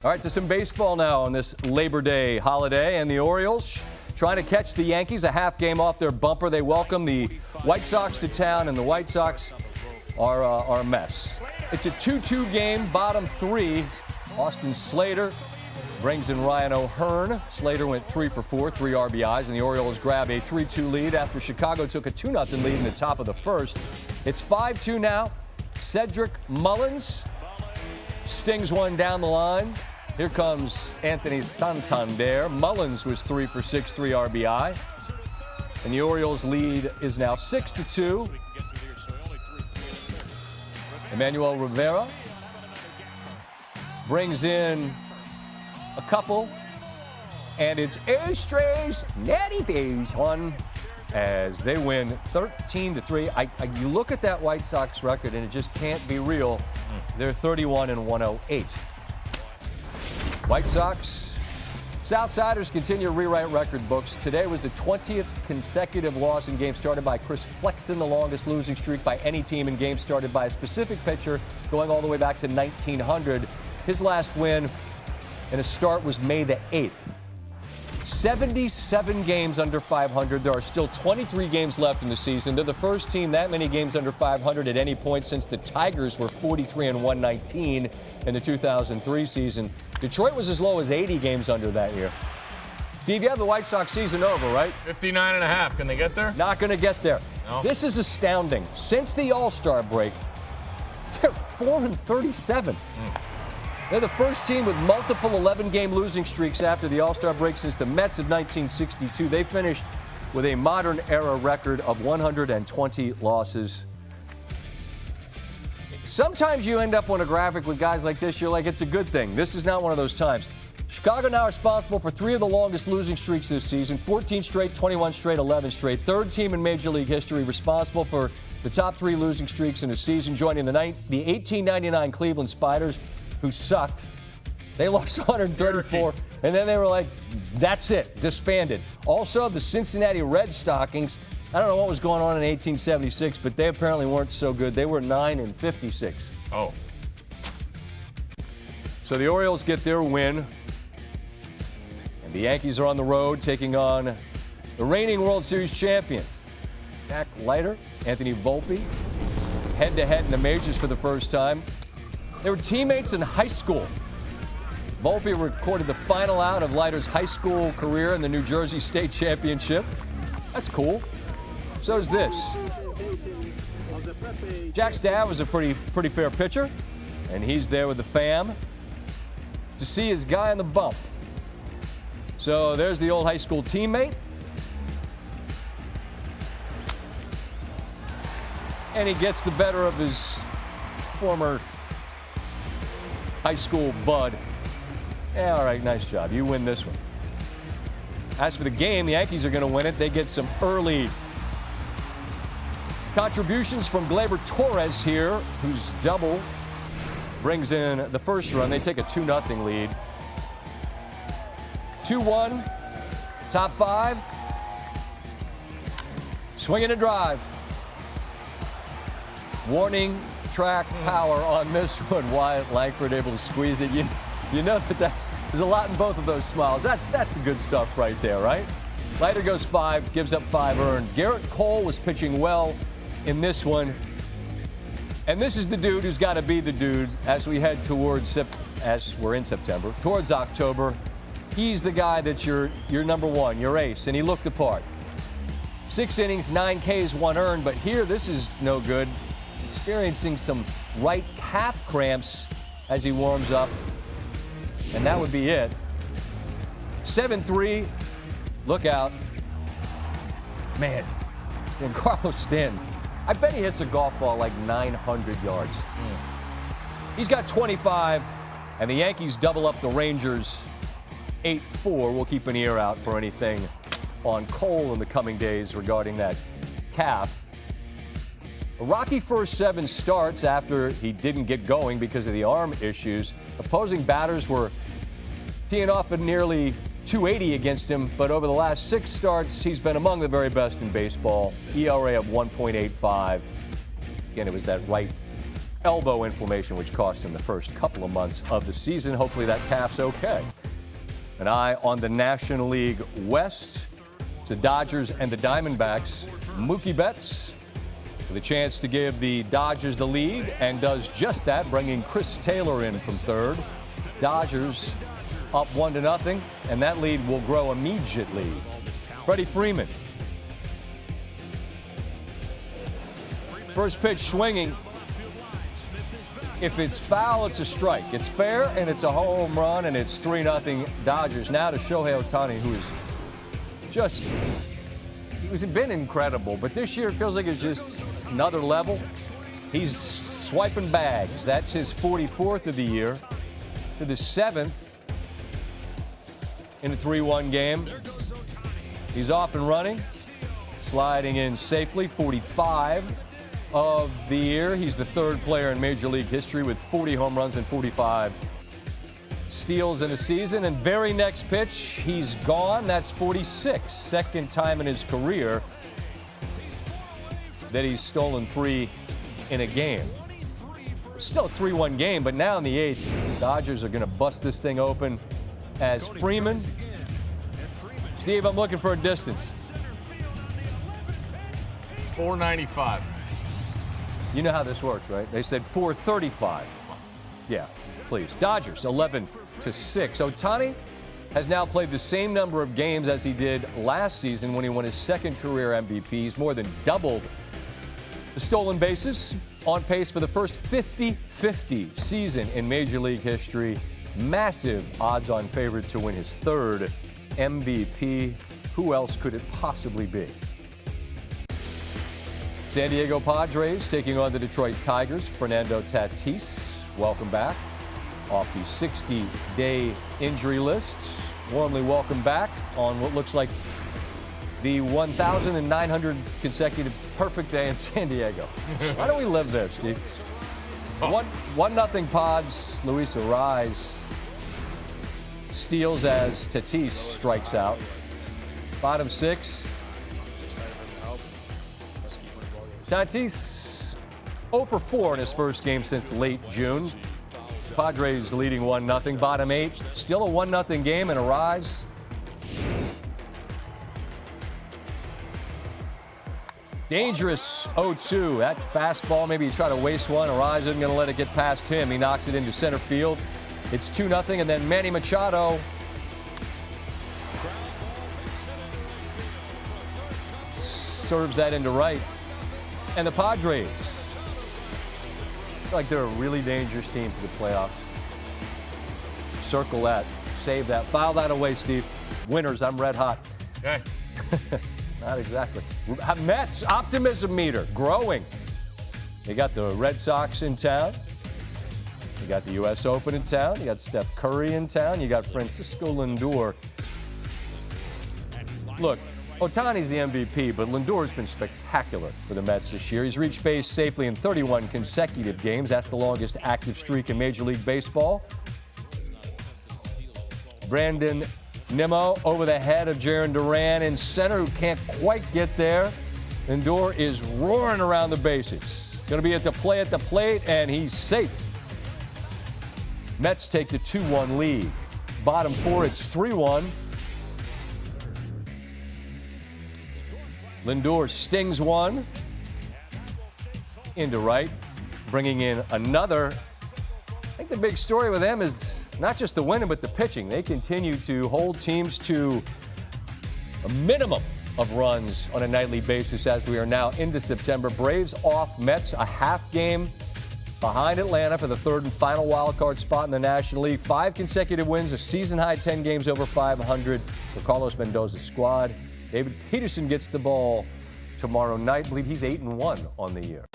All right, to some baseball now on this Labor Day holiday. And the Orioles trying to catch the Yankees a half game off their bumper. They welcome the White Sox to town, and the White Sox are a mess. It's a 2-2 game, bottom three. Austin Slater brings in Ryan O'Hearn. Slater went 3 for 4, 3 RBIs, and the Orioles grab a 3-2 lead after Chicago took a 2-0 lead in the top of the first. It's 5-2 now. Cedric Mullins stings one down the line. Here comes Anthony Santander. Mullins was 3 for 6, 3 RBI. And the Orioles lead is now 6-2. Emmanuel Rivera brings in a couple. And it's Astros Natty Bays on as they win 13-3. You look at that White Sox record and it just can't be real. They're 31-108. White Sox, Southsiders continue to rewrite record books. Today was the 20th consecutive loss in games started by Chris Flexen, the longest losing streak by any team in games started by a specific pitcher, going all the way back to 1900. His last win in a start was May the 8th. 77 games under 500. There are still 23 games left in the season. They're the first team that many games under 500 at any point since the Tigers were 43-119 in the 2003 season. Detroit was as low as 80 games under that year. Steve, you have the White Sox season over, right? 59.5. Can they get there? Not going to get there. No. This is astounding. Since the All-Star break, they're 4-37. They're the first team with multiple 11-game losing streaks after the All-Star break since the Mets of 1962. They finished with a modern-era record of 120 losses. Sometimes you end up on a graphic with guys like this, you're like, it's a good thing. This is not one of those times. Chicago now responsible for 3 of the longest losing streaks this season, 14 straight, 21 straight, 11 straight. Third team in Major League history responsible for the top 3 losing streaks in a season, joining the 1899 Cleveland Spiders, who sucked. They lost 134, and then they were like, that's it, disbanded. Also, the Cincinnati Red Stockings, I don't know what was going on in 1876, but they apparently weren't so good. They were 9-56. Oh. So the Orioles get their win, and the Yankees are on the road taking on the reigning World Series champions. Jack Leiter, Anthony Volpe, head-to-head in the majors for the first time. They were teammates in high school. Volpe recorded the final out of Leiter's high school career in the New Jersey State Championship. That's cool. So is this. Jack's dad was a pretty fair pitcher, and he's there with the fam to see his guy on the bump. So there's the old high school teammate. And he gets the better of his former high school bud. Yeah, all right, nice job. You win this one. As for the game, the Yankees are going to win it. They get some early contributions from Gleyber Torres here, whose double brings in the first run. They take a 2-0 lead. 2-1, top 5. Swinging a drive. Warning track power on this one. Wyatt Langford able to squeeze it. You know that there's a lot in both of those smiles. That's the good stuff right there, right? Leiter goes 5, gives up 5 earned. Garrett Cole was pitching well in this one. And this is the dude who's got to be the dude as we head towards, as we're in September, towards October. He's the guy that's your number one, your ace, and he looked the part. 6 innings, 9 Ks, 1 earned, but here this is no good. Experiencing some right calf cramps as he warms up, and that would be it. 7-3, look out. Man, Giancarlo Stanton, I bet he hits a golf ball like 900 yards. He's got 25, and the Yankees double up the Rangers 8-4. We'll keep an ear out for anything on Cole in the coming days regarding that calf. A rocky first 7 starts after he didn't get going because of the arm issues. Opposing batters were teeing off at nearly 280 against him, but over the last 6 starts, he's been among the very best in baseball. ERA of 1.85. Again, it was that right elbow inflammation, which cost him the first couple of months of the season. Hopefully that calf's okay. An eye on the National League West. The Dodgers and the Diamondbacks. Mookie Betts with a chance to give the Dodgers the lead and does just that, bringing Chris Taylor in from third. Dodgers up 1-0, and that lead will grow immediately. Freddie Freeman. First pitch swinging. If it's foul, it's a strike. It's fair, and it's a home run, and it's 3-0 Dodgers. Now to Shohei Ohtani, who is just, he's been incredible, but this year it feels like it's just another level. He's swiping bags. That's his 44th of the year, to the 7th in a 3-1 game. He's off and running, sliding in safely, 45 of the year. He's the third player in Major League history with 40 home runs and 45 steals in a season. And very next pitch, he's gone. That's 46. Second time in his career that he's stolen 3 in a game. Still a 3-1 game, but now in the 8th, the Dodgers are going to bust this thing open as Freeman. Steve, I'm looking for a distance. 495. You know how this works, right? They said 435. Yeah, please. Dodgers 11-6. Ohtani has now played the same number of games as he did last season when he won his second career MVP. He's more than doubled the stolen bases, on pace for the first 50-50 season in Major League history. Massive odds-on favorite to win his third MVP. Who else could it possibly be? San Diego Padres taking on the Detroit Tigers. Fernando Tatis, welcome back off the 60-day injury list. Warmly welcome back on what looks like the 1,900 consecutive perfect day in San Diego. Why don't we live there, Steve? 1-0 Pods. Luis Arraez steals as Tatis strikes out. Bottom 6. Tatis 0 for 4 in his first game since late June. Padres leading 1-0. Bottom 8. Still a 1-0 game and Arraez. Dangerous 0-2. That fastball, maybe he tried to waste one. Arraez isn't going to let it get past him. He knocks it into center field. It's 2-0, and then Manny Machado serves that into right. And the Padres, I feel like they're a really dangerous team for the playoffs. Circle that. Save that. File that away, Steve. Winners, I'm red hot. Okay. Not exactly. Mets optimism meter growing. They got the Red Sox in town. You got the U.S. Open in town. You got Steph Curry in town. You got Francisco Lindor. Look, Ohtani's the MVP, but Lindor's been spectacular for the Mets this year. He's reached base safely in 31 consecutive games. That's the longest active streak in Major League Baseball. Brandon Nimmo over the head of Jarren Duran in center, who can't quite get there. Lindor is roaring around the bases. Going to be at the plate, and he's safe. Mets take the 2-1 lead. Bottom 4, it's 3-1. Lindor stings one into right, bringing in another. I think the big story with them is not just the winning, but the pitching. They continue to hold teams to a minimum of runs on a nightly basis as we are now into September. Braves off, Mets a half game behind Atlanta for the third and final wild card spot in the National League. 5 consecutive wins, a season-high 10 games over 500 for Carlos Mendoza's squad. David Peterson gets the ball tomorrow night. I believe he's 8-1 on the year.